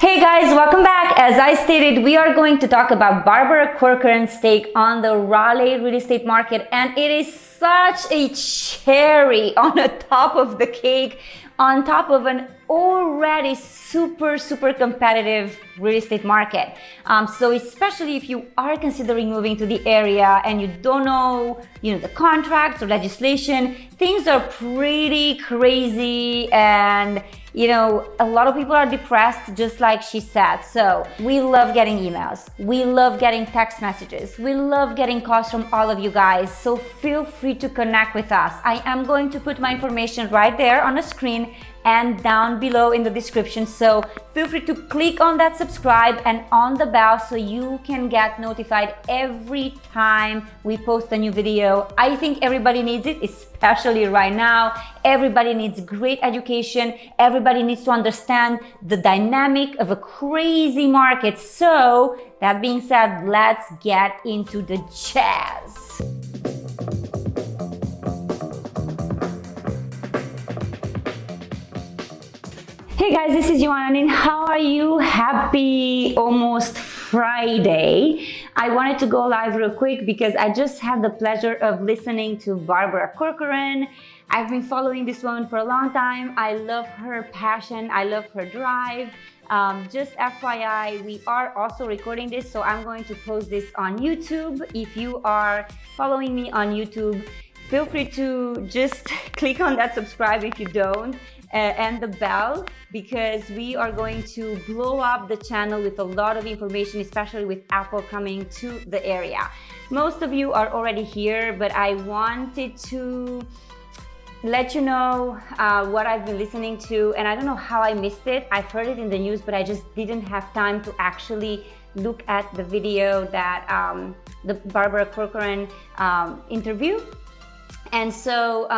Hey guys, welcome back. As I stated, we are going to talk about Barbara Corcoran's take on the Raleigh real estate market, and it is such a cherry on the top of the cake, on top of an already super competitive real estate market. So especially if you are considering moving to the area and you don't know, the contracts or legislation, things are pretty crazy, and a lot of people are depressed, just like she said. So we love getting emails. We love getting text messages. We love getting calls from all of you guys. So feel free to connect with us. I am going to put my information right there on the screen and down below in the description. So feel free to click on that subscribe and on the bell so you can get notified every time we post a new video. I think everybody needs it, especially right now. Everybody needs great education. Everybody needs to understand the dynamic of a crazy market. So that being said, let's get into the jazz. Hey guys, this is Joanna, and how are you? Happy almost Friday. I wanted to go live real quick because I just had the pleasure of listening to Barbara Corcoran. I've been following this woman for a long time. I love her passion. I love her drive. Just FYI, we are also recording this, so I'm going to post this on YouTube. If you are following me on YouTube, feel free to just click on that subscribe if you don't, and the bell, because we are going to blow up the channel with a lot of information, especially with Apple coming to the area. Most of you are already here, but I wanted to let you know what I've been listening to, and I don't know how I missed it. I've heard it in the news, but I just didn't have time to actually look at the video that the Barbara Corcoran interview. And so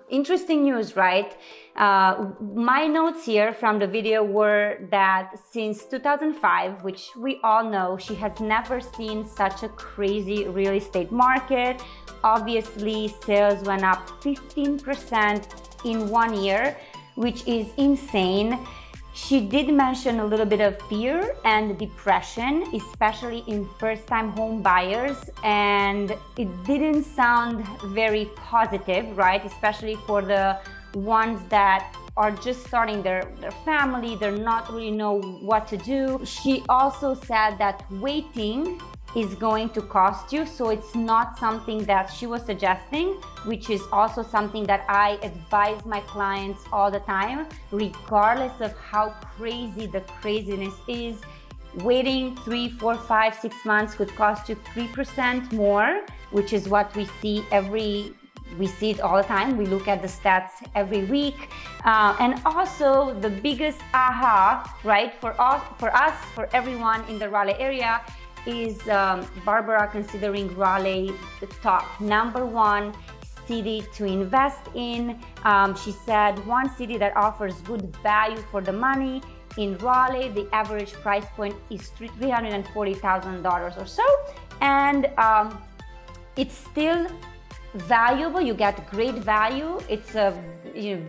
interesting news, right? My notes here from the video were that since 2005, which we all know, she has never seen such a crazy real estate market. Obviously, sales went up 15% in 1 year, which is insane. She did mention a little bit of fear and depression, especially in first-time home buyers, and it didn't sound very positive, right? Especially for the ones that are just starting their family, they're not really know what to do. She also said that waiting is going to cost you, so it's not something that she was suggesting, which is also something that I advise my clients all the time, regardless of how crazy the craziness is. Waiting 3, 4, 5, 6 months could cost you 3% more, which is what we see it all the time. We look at the stats every week. And also the biggest aha, right, for us, for everyone in the Raleigh area, is Barbara considering Raleigh the top #1 city to invest in. She said one city that offers good value for the money. In Raleigh, the average price point is $340,000 or so, and it's still valuable. You get great value. It's a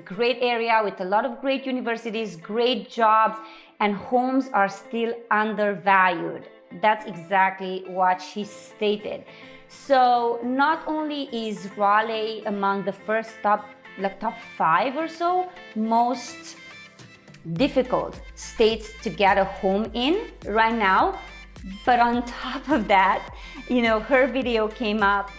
great area with a lot of great universities, great jobs, and homes are still undervalued. That's exactly what she stated. So not only is Raleigh among the first top 5 or so most difficult states to get a home in right now, but on top of that, her video came up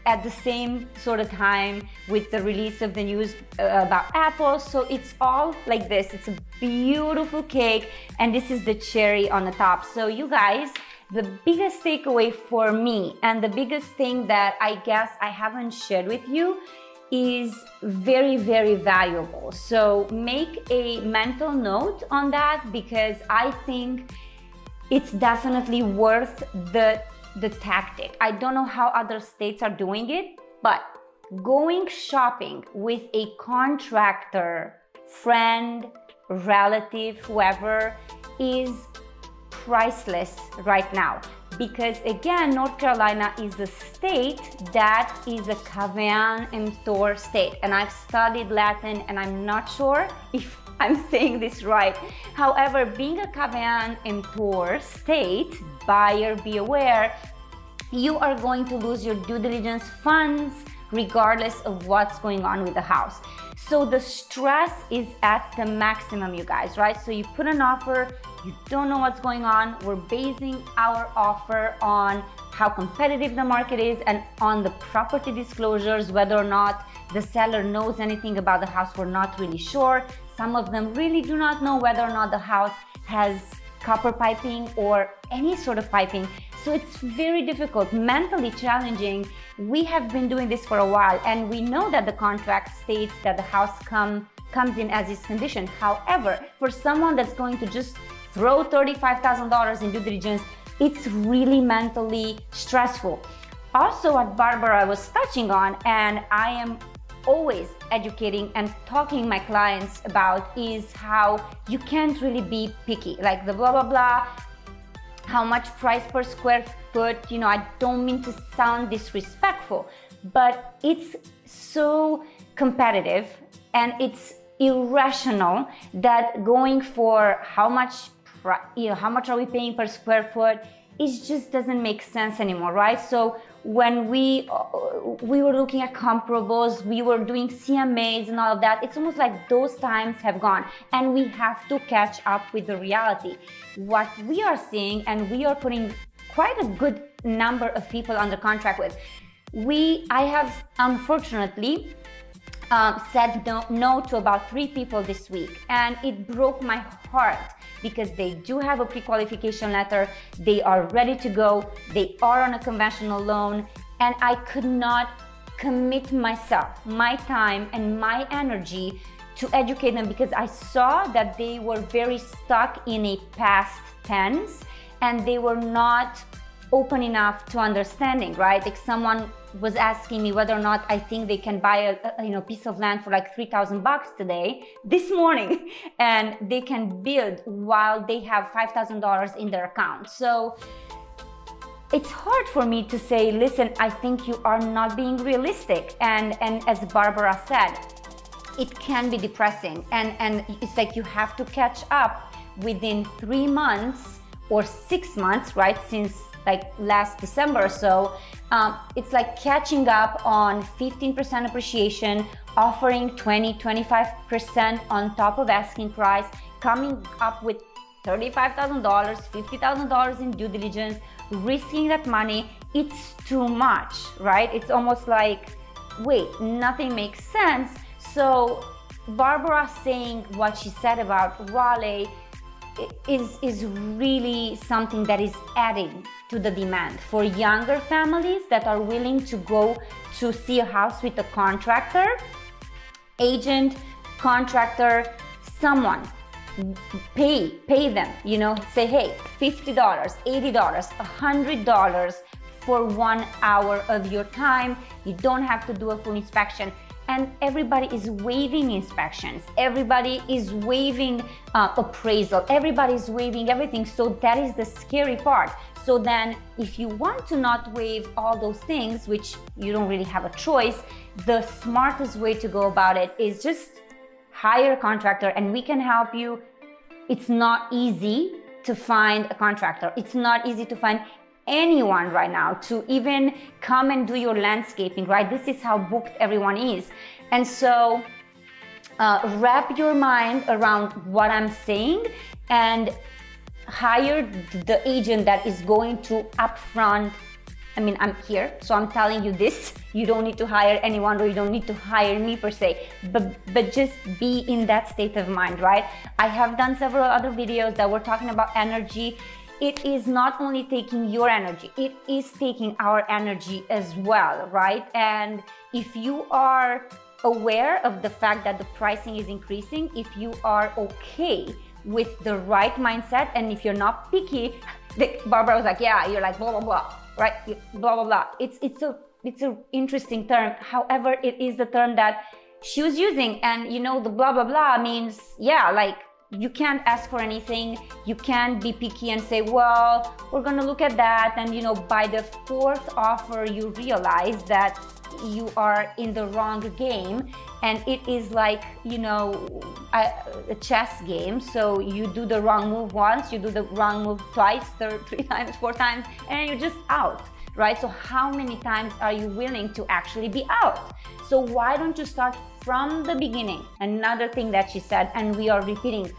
at the same sort of time with the release of the news about Apple. So it's all like this. It's a beautiful cake, and this is the cherry on the top. So you guys, the biggest takeaway for me, and the biggest thing that I guess I haven't shared with you, is very valuable. So make a mental note on that, because I think it's definitely worth the tactic. I don't know how other states are doing it, but going shopping with a contractor, friend, relative, whoever, is priceless right now. Because again, North Carolina is a state that is a caveat emptor state. And I've studied Latin, and I'm not sure if I'm saying this right. However, being a caveat emptor state, buyer be aware, you are going to lose your due diligence funds regardless of what's going on with the house. So the stress is at the maximum, you guys, right? So you put an offer, you don't know what's going on. We're basing our offer on how competitive the market is and on the property disclosures, whether or not the seller knows anything about the house. We're not really sure. Some of them really do not know whether or not the house has copper piping or any sort of piping. So it's very difficult, mentally challenging. We have been doing this for a while, and we know that the contract states that the house comes in as is condition. However, for someone that's going to just throw $35,000 in due diligence, it's really mentally stressful. Also, what Barbara was touching on, and I am always educating and talking my clients about, is how you can't really be picky, like the blah blah blah, how much price per square foot. You know, I don't mean to sound disrespectful, but it's so competitive and it's irrational that going for how much are we paying per square foot, it just doesn't make sense anymore, right? So when we were looking at comparables, we were doing CMAs and all of that, it's almost like those times have gone, and we have to catch up with the reality. What we are seeing, and we are putting quite a good number of people under contract with, I have unfortunately said no to about 3 people this week, and it broke my heart because they do have a pre-qualification letter, they are ready to go, they are on a conventional loan, and I could not commit myself, my time and my energy to educate them because I saw that they were very stuck in a past tense and they were not open enough to understanding, right? Like someone was asking me whether or not I think they can buy a piece of land for like $3,000 today, this morning, and they can build while they have $5,000 in their account. So it's hard for me to say, listen, I think you are not being realistic. And as Barbara said, it can be depressing. And it's like you have to catch up within 3 months or 6 months, right? Since like last December or so, it's like catching up on 15% appreciation, offering 20-25% on top of asking price, coming up with $35,000, $50,000 in due diligence, risking that money. It's too much, right? It's almost like, wait, nothing makes sense. So Barbara saying what she said about Raleigh is really something that is adding to the demand for younger families that are willing to go to see a house with a contractor, agent, contractor, someone. Pay them, you know, say, hey, $50, $80, $100 for 1 hour of your time. You don't have to do a full inspection. And everybody is waiving inspections. Everybody is waiving appraisal. Everybody is waiving everything. So that is the scary part. So then if you want to not waive all those things, which you don't really have a choice, the smartest way to go about it is just hire a contractor and we can help you. It's not easy to find a contractor. It's not easy to find anyone right now to even come and do your landscaping, right? This is how booked everyone is. And so wrap your mind around what I'm saying and hire the agent that is going to upfront. I mean, I'm here, so I'm telling you this. You don't need to hire anyone, or you don't need to hire me per se, but just be in that state of mind, right? I have done several other videos that were talking about energy. It is not only taking your energy, it is taking our energy as well, right? And if you are aware of the fact that the pricing is increasing, if you are okay with the right mindset, and if you're not picky, Barbara was like, yeah, you're like blah blah blah, right? Blah blah blah. It's a interesting term. However, it is the term that she was using, and you know, the blah blah blah means, yeah, like you can't ask for anything. You can't be picky and say, well, we're gonna look at that, and you know, by the 4th offer you realize that, you are in the wrong game, and it is like, you know, a chess game. So you do the wrong move once, you do the wrong move twice, three times, four times, and you're just out, right? So how many times are you willing to actually be out? So why don't you start from the beginning? Another thing that she said, and we are repeating,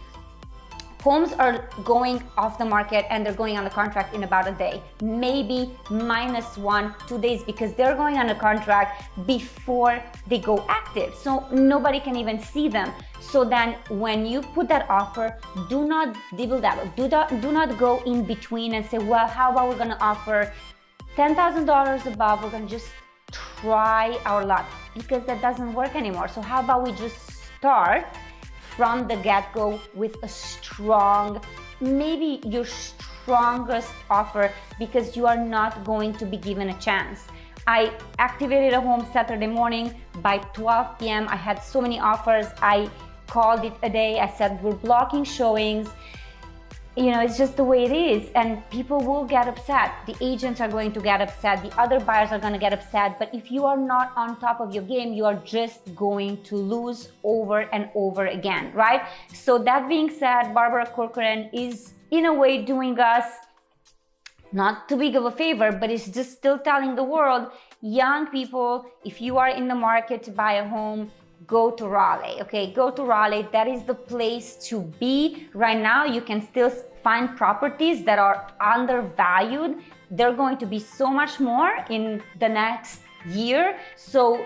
homes are going off the market and they're going on the contract in about a day, maybe minus 1-2 days, because they're going on a contract before they go active. So nobody can even see them. So then when you put that offer, do not dibble dabble. Do not go in between and say, well, how about we're gonna offer $10,000 above, we're gonna just try our luck, because that doesn't work anymore. So how about we just start from the get-go with a strong, maybe your strongest offer, because you are not going to be given a chance. I activated a home Saturday morning. By 12 p.m. I had so many offers. I called it a day. I said, we're blocking showings. You know, it's just the way it is, and people will get upset. The agents are going to get upset. The other buyers are going to get upset. But if you are not on top of your game, you are just going to lose over and over again, right? So that being said, Barbara Corcoran is in a way doing us not too big of a favor, but it's just still telling the world, young people, if you are in the market to buy a home, go to Raleigh, okay? Go to Raleigh. That is the place to be. Right now, you can still find properties that are undervalued. They're going to be so much more in the next year. So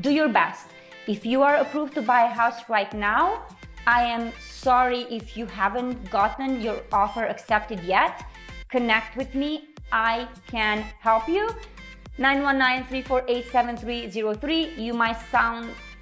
do your best. If you are approved to buy a house right now, I am sorry if you haven't gotten your offer accepted yet. Connect with me. I can help you. 919-348-7303. You might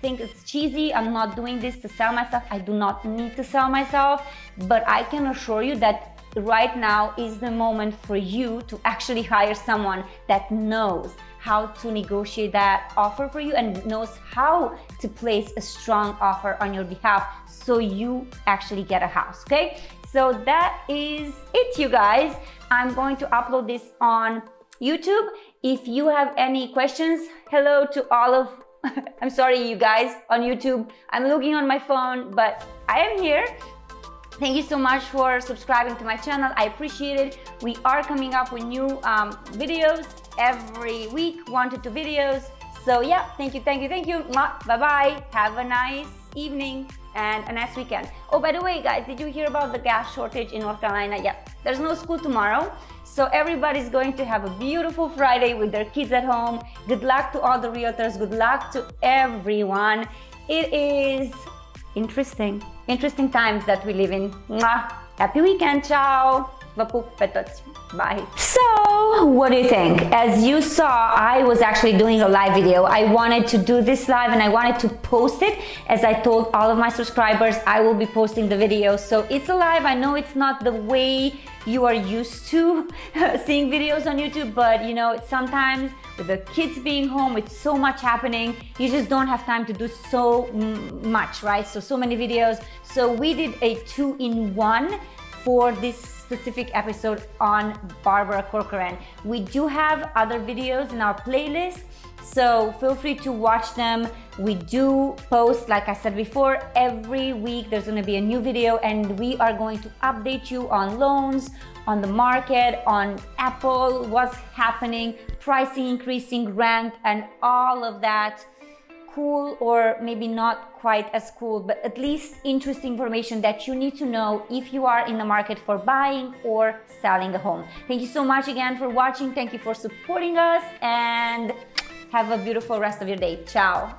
think it's cheesy. I'm not doing this to sell myself. I do not need to sell myself, but I can assure you that right now is the moment for you to actually hire someone that knows how to negotiate that offer for you and knows how to place a strong offer on your behalf so you actually get a house, okay? So that is it, you guys. I'm going to upload this on YouTube. If you have any questions, hello to all of I'm sorry, you guys, on YouTube. I'm looking on my phone, but I am here. Thank you so much for subscribing to my channel. I appreciate it. We are coming up with new videos every week, 1 to 2 videos. So yeah, thank you. Bye-bye. Have a nice evening and a nice weekend. Oh, by the way, guys, did you hear about the gas shortage in North Carolina? Yeah, there's no school tomorrow. So everybody's going to have a beautiful Friday with their kids at home. Good luck to all the realtors. Good luck to everyone. It is interesting times that we live in. Mwah. Happy weekend. Ciao. Vă pup pe toți. Bye. So, what do you think? As you saw, I was actually doing a live video. I wanted to do this live and I wanted to post it. As I told all of my subscribers, I will be posting the video. So it's a live. I know it's not the way you are used to seeing videos on YouTube, but you know, sometimes with the kids being home, with so much happening, you just don't have time to do so much, right? So many videos. So we did a 2-in-1 for this specific episode on Barbara Corcoran. We do have other videos in our playlist, so feel free to watch them. We do post, like I said before, every week there's going to be a new video, and we are going to update you on loans, on the market, on Apple, what's happening, pricing increasing, rent, and all of that cool, or maybe not quite as cool, but at least interesting information that you need to know if you are in the market for buying or selling a home. Thank you so much again for watching. Thank you for supporting us, and have a beautiful rest of your day. Ciao.